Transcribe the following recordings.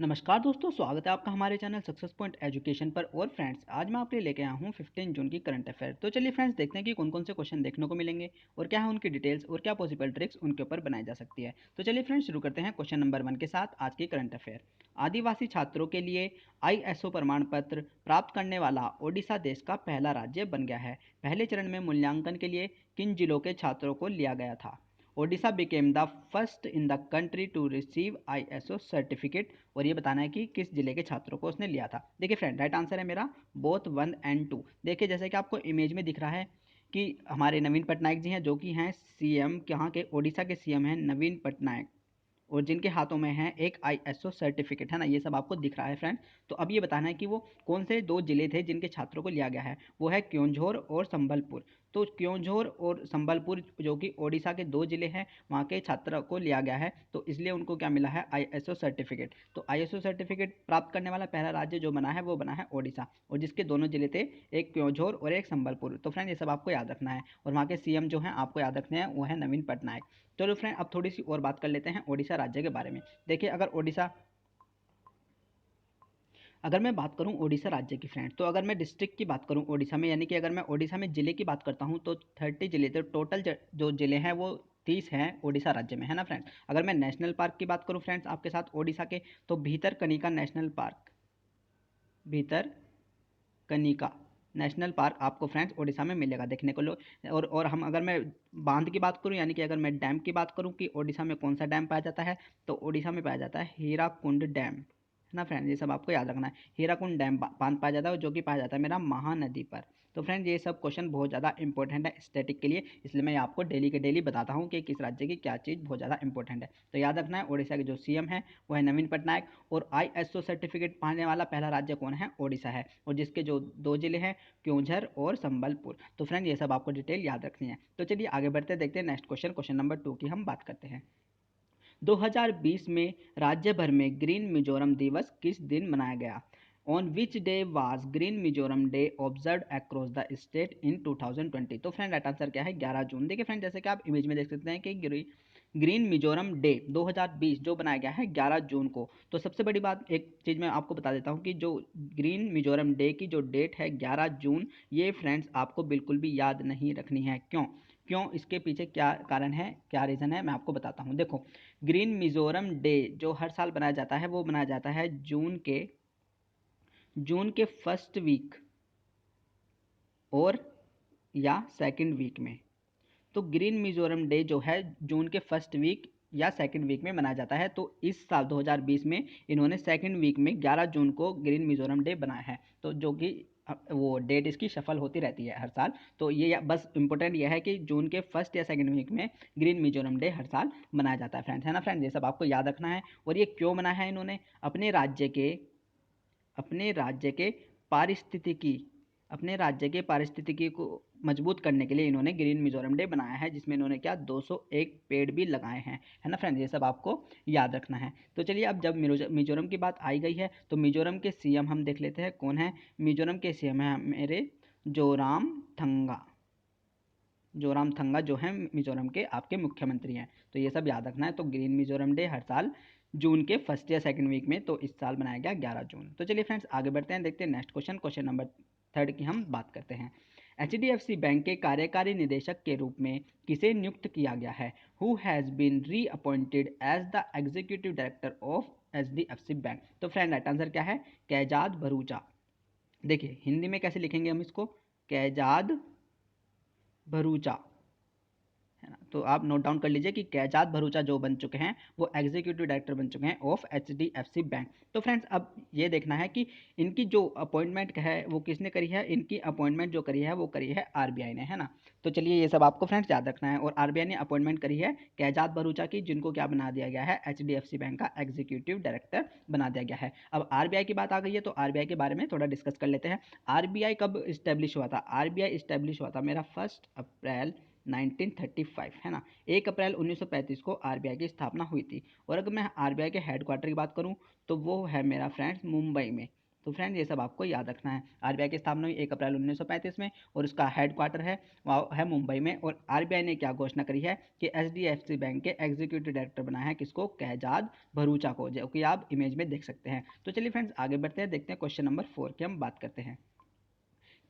नमस्कार दोस्तों, स्वागत है आपका हमारे चैनल सक्सेस पॉइंट एजुकेशन पर। और फ्रेंड्स, आज मैं आपके लिए लेके आया हूँ 15 जून की करंट अफेयर। तो चलिए फ्रेंड्स, देखते हैं कि कौन कौन से क्वेश्चन देखने को मिलेंगे और क्या है उनकी डिटेल्स और क्या पॉसिबल ट्रिक्स उनके ऊपर बनाई जा सकती है। तो चलिए फ्रेंड्स, शुरू करते हैं क्वेश्चन नंबर 1 के साथ आज की करंट अफेयर। आदिवासी छात्रों के लिए ISO प्रमाण पत्र प्राप्त करने वाला ओडिशा देश का पहला राज्य बन गया है। पहले चरण में मूल्यांकन के लिए किन जिलों के छात्रों को लिया गया था? Odisha became the first in the country to receive ISO certificate. और ये बताना है कि किस जिले के छात्रों को उसने लिया था। देखिए फ्रेंड, राइट आंसर है मेरा बोथ 1 एंड 2। देखिए जैसे कि आपको इमेज में दिख रहा है कि हमारे नवीन पटनायक जी हैं, जो कि हैं CM, यहाँ के ओडिशा के CM हैं नवीन पटनायक, और जिनके हाथों में है एक ISO सर्टिफिकेट, है ना। ये सब आपको दिख रहा है फ्रेंड। तो अब ये बताना है कि वो कौन से दो जिले थे जिनके छात्रों को लिया गया है। वो है क्योंझोर और संबलपुर। तो क्योंझोर और संबलपुर जो कि ओडिशा के दो जिले हैं, वहाँ के छात्रों को लिया गया है, तो इसलिए उनको क्या मिला है? ISO certificate. तो ISO सर्टिफिकेट प्राप्त करने वाला पहला राज्य जो बना है वो बना है ओडिशा, और जिसके दोनों जिले थे, एक क्योंझोर और एक संबलपुर। तो फ्रेंड, ये सब आपको याद रखना है। और वहाँ के CM जो हैं आपको याद रखने हैं, वो है नवीन पटनायक। चलो फ्रेंड, अब थोड़ी सी और बात कर लेते हैं ओडिशा राज्य के बारे में। देखिए, अगर मैं बात करूं ओडिशा राज्य की फ्रेंड, तो अगर मैं डिस्ट्रिक्ट की बात करूं ओडिशा में, यानी कि अगर मैं ओडिशा में जिले की बात करता हूं, तो 30 जिले, तो टोटल जो जिले हैं वो 30 हैं ओडिशा राज्य में, है ना फ्रेंड। अगर मैं नेशनल पार्क की बात करूं फ्रेंड्स आपके साथ ओडिशा के, तो भीतरकनिका नेशनल पार्क, भीतर कनिका नेशनल पार्क आपको फ्रेंड्स ओडिशा में मिलेगा देखने को लो। और हम अगर मैं बांध की बात करूं, यानी कि अगर मैं डैम की बात करूं कि ओडिशा में कौन सा डैम पाया जाता है, तो ओडिशा में पाया जाता है हीराकुंड डैम, है ना फ्रेंड। ये सब आपको याद रखना है। हीराकुंड डैम बांध पाया जाता है, जो कि पाया जाता है मेरा महानदी पर। तो फ्रेंड, ये सब क्वेश्चन बहुत ज़्यादा इंपॉर्टेंट है स्टैटिक के लिए, इसलिए मैं आपको डेली के डेली बताता हूँ कि किस राज्य की क्या चीज़ बहुत ज़्यादा इंपॉर्टेंट है। तो याद रखना है, ओडिशा के जो CM है वो है नवीन पटनायक, और ISO सर्टिफिकेट पाने वाला पहला राज्य कौन है? ओडिशा है, और जिसके जो दो जिले हैं, क्योंझर और संबलपुर। तो फ्रेंड, ये सब आपको डिटेल याद रखनी है। तो चलिए आगे बढ़ते देखते हैं नेक्स्ट क्वेश्चन, क्वेश्चन नंबर 2 की हम बात करते हैं। 2020 में राज्य भर में ग्रीन मिजोरम दिवस किस दिन मनाया गया? On which day was green Mizoram day observe across the state in 2020? तो फ्रेंड, राइट आंसर क्या है? 11 जून। देखिए फ्रेंड, जैसे कि आप इमेज में देख सकते हैं कि ग्रीन मिजोरम डे 2020 जो बनाया गया है 11 जून को। तो सबसे बड़ी बात, एक चीज़ मैं आपको बता देता हूँ कि जो ग्रीन मिजोरम डे की जो डेट है 11 जून, ये फ्रेंड्स आपको बिल्कुल भी याद नहीं रखनी है। क्यों? इसके पीछे क्या कारण है, क्या रीज़न है, मैं आपको बताता हूँ। देखो, ग्रीन मिजोरम डे जो हर साल बनाया जाता है, वो बनाया जाता है जून के फर्स्ट वीक और या सेकंड वीक में। तो ग्रीन मिजोरम डे जो है जून के फर्स्ट वीक या सेकंड वीक में मनाया जाता है। तो इस साल 2020 में इन्होंने सेकंड वीक में 11 जून को ग्रीन मिजोरम डे बनाया है। तो जो कि वो डेट इसकी शफल होती रहती है हर साल। तो ये बस इंपॉर्टेंट यह है कि जून के फर्स्ट या सेकंड वीक में ग्रीन मिजोरम डे हर साल मनाया जाता है फ्रेंड्स, है ना फ्रेंड्स। ये सब आपको याद रखना है। और ये क्यों मनाया है इन्होंने? अपने राज्य के पारिस्थितिकी अपने राज्य के पारिस्थितिकी को मजबूत करने के लिए इन्होंने ग्रीन मिजोरम डे बनाया है, जिसमें इन्होंने क्या 201 पेड़ भी लगाए हैं, है ना फ्रेंड। ये सब आपको याद रखना है। तो चलिए, अब जब मिजोरम की बात आई गई है, तो मिजोरम के CM हम देख लेते हैं कौन है। मिजोरम के CM है मेरे जोराम थंगा। जोराम थंगा जो है मिजोरम के आपके मुख्यमंत्री हैं। तो ये सब याद रखना है। तो ग्रीन मिजोरम डे हर साल जून के फर्स्ट या सेकंड वीक में, तो इस साल बनाया गया 11 जून। तो चलिए फ्रेंड्स, आगे बढ़ते हैं, देखते हैं नेक्स्ट क्वेश्चन, क्वेश्चन नंबर 3 की हम बात करते हैं। HDFC बैंक के कार्यकारी निदेशक के रूप में किसे नियुक्त किया गया है? Who has been reappointed as the executive director of HDFC bank? तो फ्रेंड, राइट आंसर क्या है? कैजाद भरूचा। देखिए हिंदी में कैसे लिखेंगे हम इसको? कैजाद भरूचा, है ना। तो आप नोट डाउन कर लीजिए कि कैजाद भरूचा जो बन चुके हैं, वो एग्जीक्यूटिव डायरेक्टर बन चुके हैं ऑफ HDFC बैंक। तो फ्रेंड्स, अब ये देखना है कि इनकी जो अपॉइंटमेंट है वो किसने करी है। इनकी अपॉइंटमेंट जो करी है वो करी है RBI ने, है ना। तो चलिए, ये सब आपको फ्रेंड्स याद रखना है। और RBI ने अपॉइंटमेंट करी है कैजाद भरूचा की, जिनको क्या बना दिया गया है? HDFC बैंक का एग्जीक्यूटिव डायरेक्टर बना दिया गया है। अब RBI की बात आ गई है, तो RBI के बारे में थोड़ा डिस्कस कर लेते हैं। RBI कब इस्टेब्लिश हुआ था? RBI इस्टेब्लिश हुआ था मेरा 1 अप्रैल 1935, है ना। 1 अप्रैल 1935 को RBI की स्थापना हुई थी। और अगर मैं RBI के हेडक्वार्टर की बात करूं, तो वो है मेरा फ्रेंड्स मुंबई में। तो फ्रेंड ये सब आपको याद रखना है। आरबीआई की स्थापना हुई 1 अप्रैल 1935 में और उसका हेडक्वार्टर है वह है मुंबई में। और आरबीआई ने क्या घोषणा करी है कि एचडीएफसी बैंक के एग्जीक्यूटिव डायरेक्टर बनाया है किसको, कहजाद भरूचा को, जो कि आप इमेज में देख सकते हैं। तो चलिए फ्रेंड्स आगे बढ़ते हैं, देखते हैं क्वेश्चन नंबर 4 की हम बात करते हैं।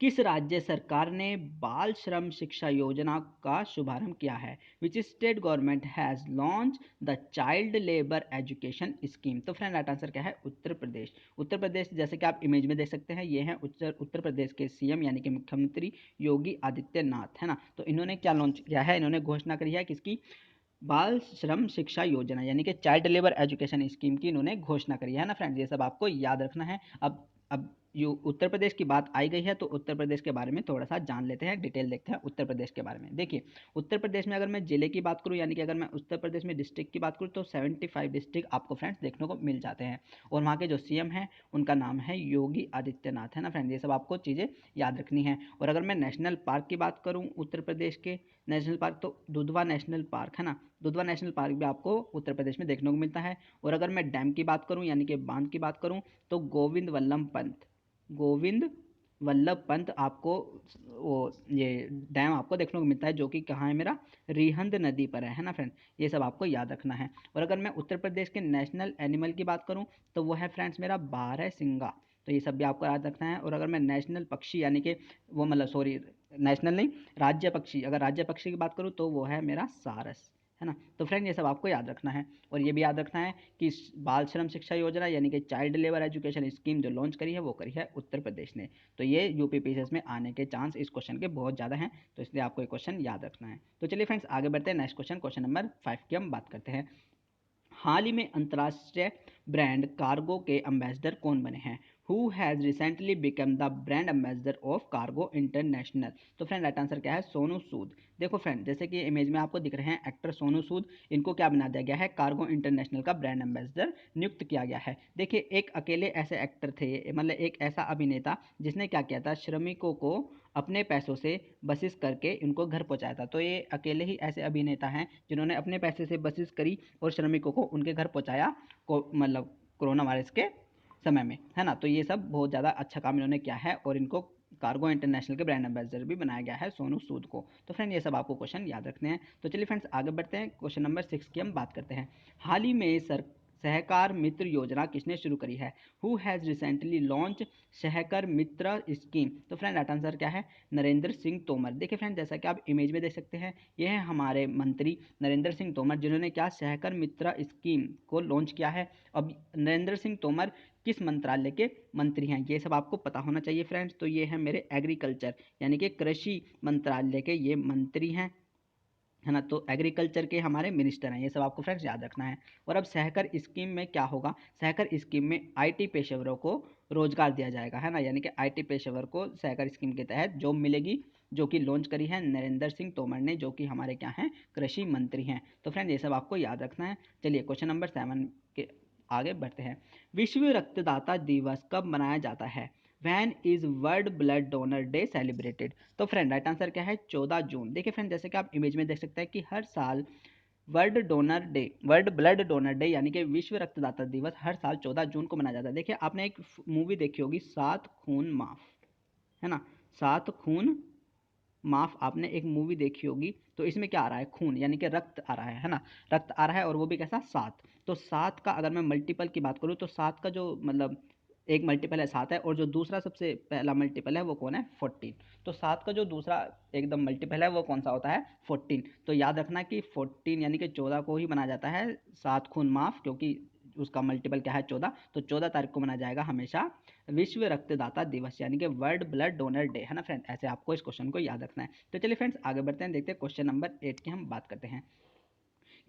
किस राज्य सरकार ने बाल श्रम शिक्षा योजना का शुभारंभ किया है? Which state government has launch the child labour education scheme? तो फ्रेंड राइट आंसर क्या है, उत्तर प्रदेश। उत्तर प्रदेश जैसे कि आप इमेज में देख सकते हैं, ये हैं उत्तर प्रदेश के सीएम यानी कि मुख्यमंत्री योगी आदित्यनाथ, है ना। तो इन्होंने क्या लॉन्च किया है, इन्होंने घोषणा करी है किसकी, बाल श्रम शिक्षा योजना यानी कि चाइल्ड लेबर एजुकेशन स्कीम की इन्होंने घोषणा करी है ना फ्रेंड्स। ये सब आपको याद रखना है। अब उत्तर प्रदेश की बात आई गई है तो उत्तर प्रदेश के बारे में थोड़ा सा जान लेते हैं, डिटेल देखते हैं उत्तर प्रदेश के बारे में। देखिए उत्तर प्रदेश में अगर मैं जिले की बात करूं यानी कि अगर मैं उत्तर प्रदेश में डिस्ट्रिक्ट की बात करूं तो 75 डिस्ट्रिक्ट आपको फ्रेंड्स देखने को मिल जाते हैं। और वहाँ के जो सीएम हैं उनका नाम है योगी आदित्यनाथ, है ना फ्रेंड्स। ये सब आपको चीज़ें याद रखनी है। और अगर मैं नेशनल पार्क की बात करूँ उत्तर प्रदेश के नेशनल पार्क, तो दुधवा नेशनल पार्क, है ना। दुधवा नेशनल पार्क भी आपको उत्तर प्रदेश में देखने को मिलता है। और अगर मैं डैम की बात करूं यानी कि बांध की बात करूं तो गोविंद वल्लभ पंत आपको वो ये डैम आपको देखने को मिलता है, जो कि कहाँ है मेरा, रिहंद नदी पर है ना फ्रेंड। ये सब आपको याद रखना है। और अगर मैं उत्तर प्रदेश के नेशनल एनिमल की बात करूं तो वो है फ्रेंड्स मेरा बारहसिंगा। तो ये सब भी आपको याद रखना है। और अगर मैं नेशनल पक्षी यानी कि वो मतलब सॉरी नेशनल नहीं, राज्य पक्षी, अगर राज्य पक्षी की बात करूँ तो वो है मेरा सारस, है ना। तो फ्रेंड ये सब आपको याद रखना है। और ये भी याद रखना है कि बाल श्रम शिक्षा योजना यानी कि चाइल्ड लेबर एजुकेशन स्कीम जो लॉन्च करी है वो करी है उत्तर प्रदेश ने। तो ये यूपी पीसीएस में आने के चांस इस क्वेश्चन के बहुत ज़्यादा हैं, तो इसलिए आपको ये क्वेश्चन याद रखना है। तो चलिए फ्रेंड्स आगे बढ़ते हैं, नेक्स्ट क्वेश्चन, क्वेश्चन नंबर 5 की हम बात करते हैं। हाल ही में अंतर्राष्ट्रीय ब्रांड कार्गो के एम्बेसडर कौन बने हैं? Who has recently become the brand ambassador of cargo international? तो फ्रेंड राइट आंसर क्या है, सोनू सूद। देखो फ्रेंड जैसे कि इमेज में आपको दिख रहे हैं एक्टर सोनू सूद, इनको क्या बना दिया गया है, कार्गो इंटरनेशनल का ब्रांड एम्बेसडर नियुक्त किया गया है। देखिए एक अकेले ऐसे एक्टर थे, मतलब एक ऐसा अभिनेता जिसने क्या किया था, श्रमिकों को अपने पैसों से बसिस करके उनको घर पहुंचाया था। तो ये अकेले ही ऐसे अभिनेता हैं जिन्होंने अपने पैसे से बसिस करी और श्रमिकों को उनके घर पहुंचाया, को मतलब कोरोना वायरस के समय में, है ना। तो ये सब बहुत ज़्यादा अच्छा काम इन्होंने किया है और इनको कार्गो इंटरनेशनल के ब्रांड एम्बेसडर भी बनाया गया है सोनू सूद को। तो फ्रेंड ये सब आपको क्वेश्चन याद रखने हैं। तो चलिए फ्रेंड्स आगे बढ़ते हैं, क्वेश्चन नंबर 6 की हम बात करते हैं। हाल ही में सहकार मित्र योजना किसने शुरू करी है? Who has recently launch Sahakar Mitra scheme? तो फ्रेंड राइट आंसर क्या है, नरेंद्र सिंह तोमर। देखिए फ्रेंड जैसा कि आप इमेज में देख सकते हैं, ये है हमारे मंत्री नरेंद्र सिंह तोमर जिन्होंने क्या सहकार मित्र स्कीम को लॉन्च किया है। अब नरेंद्र सिंह तोमर किस मंत्रालय के मंत्री हैं, ये सब आपको पता होना चाहिए फ्रेंड्स। तो ये है मेरे एग्रीकल्चर यानी कि कृषि मंत्रालय के ये मंत्री हैं, है ना। तो एग्रीकल्चर के हमारे मिनिस्टर हैं, ये सब आपको फ्रेंड्स याद रखना है। और अब सहकार स्कीम में क्या होगा, सहकार स्कीम में आईटी पेशेवरों को रोजगार दिया जाएगा, है ना। यानी कि आईटी पेशेवर को सहकार स्कीम के तहत जॉब मिलेगी, जो कि लॉन्च करी है नरेंद्र सिंह तोमर ने, जो कि हमारे क्या हैं, कृषि मंत्री हैं। तो फ्रेंड ये सब आपको याद रखना है। चलिए क्वेश्चन नंबर 7 के आगे बढ़ते हैं। विश्व रक्तदाता दिवस कब मनाया जाता है? When is World Blood Donor Day celebrated? तो फ्रेंड राइट आंसर क्या है, 14 जून। देखिए फ्रेंड जैसे कि आप इमेज में देख सकते हैं कि हर साल वर्ल्ड ब्लड डोनर डे यानी कि विश्व रक्तदाता दिवस हर साल 14 जून को मनाया जाता है। देखिए आपने एक मूवी देखी होगी, 7 खून माफ, है ना। 7 खून माफ आपने एक मूवी देखी होगी। तो इसमें क्या आ रहा है, खून यानी कि रक्त आ रहा है ना। रक्त आ रहा है और वो भी कैसा, 7। तो 7 का अगर मैं मल्टीपल की बात करूँ तो 7 का जो मतलब एक मल्टीपल है 7 है, और जो दूसरा सबसे पहला मल्टीपल है वो कौन है, 14। तो 7 का जो दूसरा एकदम मल्टीपल है वो कौन सा होता है, 14। तो याद रखना कि 14 यानी कि 14 को ही मनाया जाता है 7 खून माफ, क्योंकि उसका मल्टीपल क्या है, 14। तो 14 तारीख को मनाया जाएगा हमेशा विश्व रक्तदाता दिवस यानी कि वर्ल्ड ब्लड डोनर डे, है ना फ्रेंड। ऐसे आपको इस क्वेश्चन को याद रखना है। तो चलिए फ्रेंड्स आगे बढ़ते हैं, देखते हैं क्वेश्चन नंबर 8 की हम बात करते हैं।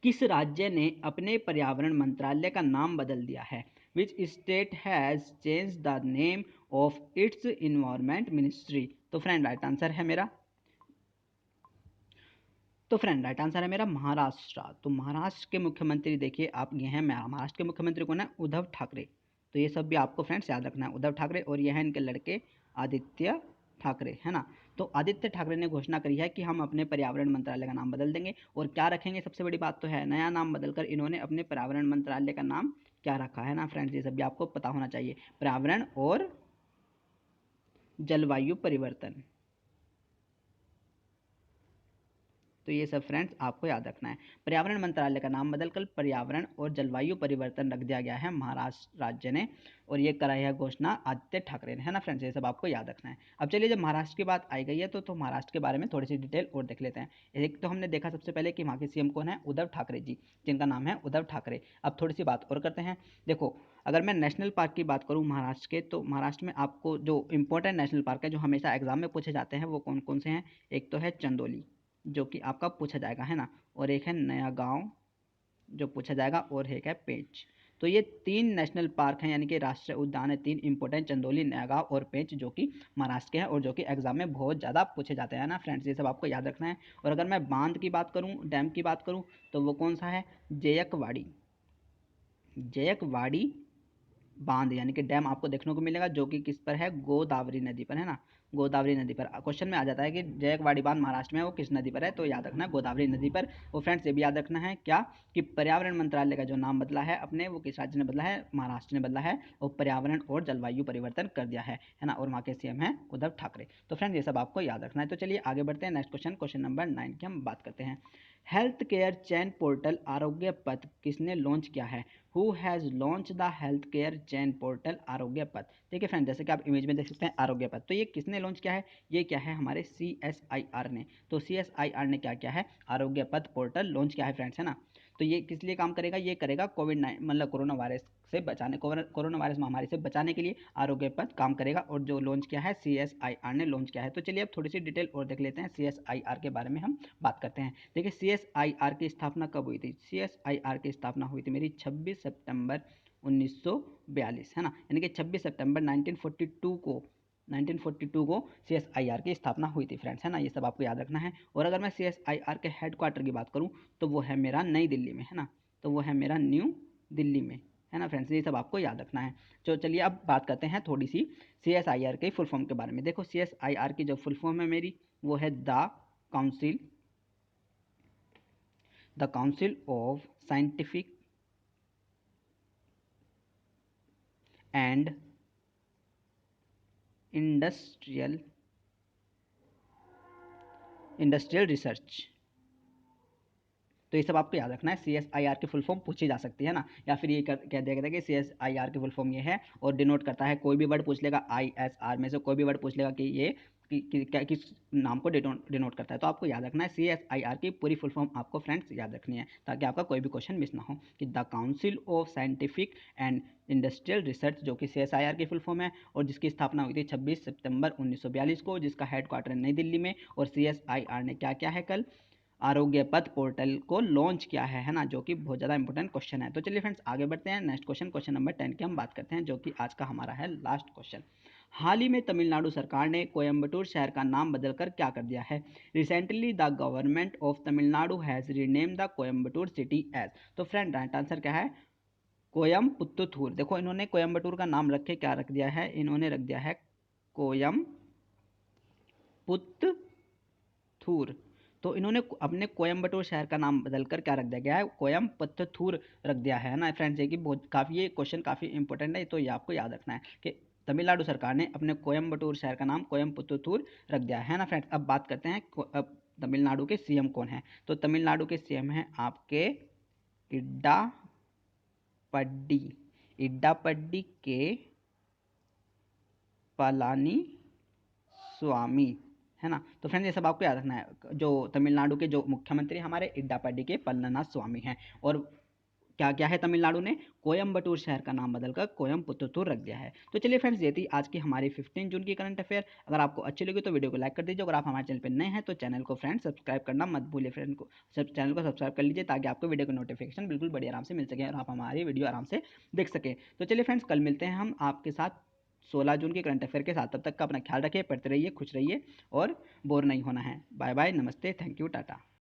किस राज्य ने अपने पर्यावरण मंत्रालय का नाम बदल दिया है? Which state has change the name of its environment ministry? तो फ्रेंड राइट आंसर है मेरा महाराष्ट्र। तो महाराष्ट्र के मुख्यमंत्री देखिए आप, ये हैं महाराष्ट्र के मुख्यमंत्री कौन है, उद्धव ठाकरे। तो ये सब भी आपको फ्रेंड्स याद रखना है, उद्धव ठाकरे। और ये हैं इनके लड़के आदित्य ठाकरे, है ना। तो आदित्य ठाकरे ने घोषणा करी है कि हम अपने पर्यावरण मंत्रालय का नाम बदल देंगे। और क्या रखेंगे, सबसे बड़ी बात तो है नया नाम बदलकर इन्होंने अपने पर्यावरण मंत्रालय का नाम क्या रखा है ना फ्रेंड्स, ये सब भी आपको पता होना चाहिए, पर्यावरण और जलवायु परिवर्तन। तो ये सब फ्रेंड्स आपको याद रखना है। पर्यावरण मंत्रालय का नाम बदलकर पर्यावरण और जलवायु परिवर्तन रख दिया गया है महाराष्ट्र राज्य ने, और ये कराई है घोषणा आदित्य ठाकरे ने, है ना फ्रेंड्स, ये सब आपको याद रखना है। अब चलिए, जब महाराष्ट्र की बात आई गई है तो महाराष्ट्र के बारे में थोड़ी सी डिटेल और देख लेते हैं। एक तो हमने देखा सबसे पहले कि वहाँ के सीएम कौन है, उद्धव ठाकरे जी, जिनका नाम है उद्धव ठाकरे। अब थोड़ी सी बात और करते हैं। देखो, अगर मैं नेशनल पार्क की बात करूँ महाराष्ट्र के, तो महाराष्ट्र में आपको जो इंपॉर्टेंट नेशनल पार्क है जो हमेशा एग्जाम में पूछे जाते हैं वो कौन कौन से हैं। एक तो है चंदोली, जो कि आपका पूछा जाएगा, है ना, और एक है नया गांव जो पूछा जाएगा, और एक है पेंच। तो ये 3 नेशनल पार्क हैं, यानी कि राष्ट्रीय उद्यान है 3 इंपॉर्टेंट, चंदोली, नया गांव और पेंच, जो कि महाराष्ट्र के हैं और जो कि एग्जाम में बहुत ज़्यादा पूछे जाते हैं ना फ्रेंड्स, ये सब आपको याद रखना है। और अगर मैं बांध की बात करूँ, डैम की बात करूँ, तो वो कौन सा है, जयकवाड़ी। जयकवाड़ी बांध यानी कि डैम आपको देखने को मिलेगा, जो कि किस पर है, गोदावरी नदी पर, है ना, गोदावरी नदी पर। क्वेश्चन में आ जाता है कि जयकवाड़ी बांध महाराष्ट्र में है, वो किस नदी पर है, तो याद रखना है गोदावरी नदी पर। और फ्रेंड्स ये भी याद रखना है क्या, कि पर्यावरण मंत्रालय का जो नाम बदला है अपने, वो किस राज्य ने बदला है, महाराष्ट्र ने बदला है, और पर्यावरण और जलवायु परिवर्तन कर दिया है ना, और वहाँ के सीएम है उद्धव ठाकरे। तो फ्रेंड्स ये सब आपको याद रखना है। तो चलिए आगे बढ़ते हैं, नेक्स्ट क्वेश्चन, क्वेश्चन नंबर 9 की हम बात करते हैं। हेल्थ केयर चैन पोर्टल आरोग्य पथ किसने लॉन्च किया है। Who has launch the health care chain portal आरोग्य पथ। ठीक है फ्रेंड, जैसे कि आप इमेज में देख सकते हैं आरोग्य पथ, तो ये किसने लॉन्च किया है, ये क्या है, हमारे CSIR ने। तो CSIR ने क्या किया है, आरोग्य पथ पोर्टल लॉन्च किया है फ्रेंड्स, है ना। तो ये किस लिए काम करेगा, ये करेगा कोविड-19 मतलब कोरोना वायरस से बचाने, कोरोना वायरस महामारी से बचाने के लिए आरोग्य पथ काम करेगा, और जो लॉन्च किया है CSIR ने लॉन्च किया है। तो चलिए अब थोड़ी सी डिटेल और देख लेते हैं, CSIR के बारे में हम बात करते हैं। देखिए CSIR की स्थापना कब हुई थी, CSIR की स्थापना हुई थी मेरी 26 सितंबर 1942, है ना, यानी कि 26 सितंबर 1942 को CSIR की स्थापना हुई थी फ्रेंड्स, है ना, ये सब आपको याद रखना है। और अगर मैं CSIR के हेडक्वार्टर की बात करूँ, तो वो है मेरा नई दिल्ली में, है ना, तो वो है मेरा न्यू दिल्ली में, है ना फ्रेंड्स, ये सब आपको याद रखना है। तो चलिए अब बात करते हैं थोड़ी सी CSIR के फुल फॉर्म के बारे में। देखो CSIR की जो फुल फॉर्म है मेरी, वो है the council of scientific and industrial research. तो ये सब आपको याद रखना है। CSIR की फुल फॉर्म पूछी जा सकती है ना, या फिर ये कह दिया गया कि CSIR की फुल फॉर्म ये है, और डिनोट करता है, कोई भी वर्ड पूछ लेगा ISR में से, कोई भी वर्ड पूछ लेगा कि ये किस नाम को डिनोट करता है, तो आपको याद रखना है CSIR की पूरी फुल फॉर्म आपको फ्रेंड्स याद रखनी है, ताकि आपका कोई भी क्वेश्चन मिस ना हो। कि the council of scientific and industrial research, जो कि CSIR की फुल फॉर्म है, और जिसकी स्थापना हुई थी 26 सितंबर 1942 को, जिसका हेडक्वार्टर नई दिल्ली में। और CSIR ने क्या किया है, कल आरोग्य पथ पोर्टल को लॉन्च किया है ना, जो कि बहुत ज़्यादा इंपॉर्टेंट क्वेश्चन है। तो चलिए फ्रेंड्स आगे बढ़ते हैं, नेक्स्ट क्वेश्चन, क्वेश्चन नंबर 10 की हम बात करते हैं, जो कि आज का हमारा है लास्ट क्वेश्चन। हाल ही में तमिलनाडु सरकार ने कोयम्बटूर शहर का नाम बदलकर क्या कर दिया है। Recently the government of Tamil Nadu has rename the Coimbatore city as. तो फ्रेंड राइट आंसर क्या है, कोयम्बटूर। देखो इन्होंने कोयम्बटूर का नाम रख के क्या रख दिया है, इन्होंने रख दिया है कोयम्पुत्तूर। तो इन्होंने अपने कोयम्बटूर शहर का नाम बदलकर क्या रख दिया गया है, कोयम्पत्तूर रख दिया है ना फ्रेंड्स। ये कि बहुत काफ़ी, ये क्वेश्चन काफ़ी इंपॉर्टेंट है, तो ये आपको याद रखना है कि तमिलनाडु सरकार ने अपने कोयम्बटूर शहर का नाम कोयम्पत्तूर रख दिया है ना फ्रेंड्स। अब बात करते हैं अब तमिलनाडु के सीएम कौन है। तो तमिलनाडु के सीएम हैं आपके इड्डापड्डी, इड्डापड्डी के पलानी स्वामी, है ना। तो फ्रेंड्स ये सब आपको याद रखना है, जो तमिलनाडु के जो मुख्यमंत्री हमारे इड्डापड्डी के पलनाथ स्वामी हैं। और क्या क्या है, तमिलनाडु ने कोयम्बटूर शहर का नाम बदलकर कोयम्पुत्तूर रख दिया है। तो चलिए फ्रेंड्स ये थी आज की हमारी 15 जून की करंट अफेयर। अगर आपको अच्छी लगी तो वीडियो को लाइक कर दीजिए, अगर आप हमारे चैनल पर नए हैं तो चैनल को फ्रेंड्स सब्सक्राइब करना मत भूलिए, फ्रेंड को चैनल को सब्सक्राइब कर लीजिए, ताकि आपको वीडियो का नोटिफिकेशन बिल्कुल बड़ी आराम से मिल सके और आप हमारी वीडियो आराम से देख सकें। तो चलिए फ्रेंड्स कल मिलते हैं हम आपके साथ 16 जून के करंट अफेयर के साथ। तब तक का अपना ख्याल रखिए, पढ़ते रहिए, खुश रहिए और बोर नहीं होना है। बाय बाय, नमस्ते, थैंक यू, टाटा।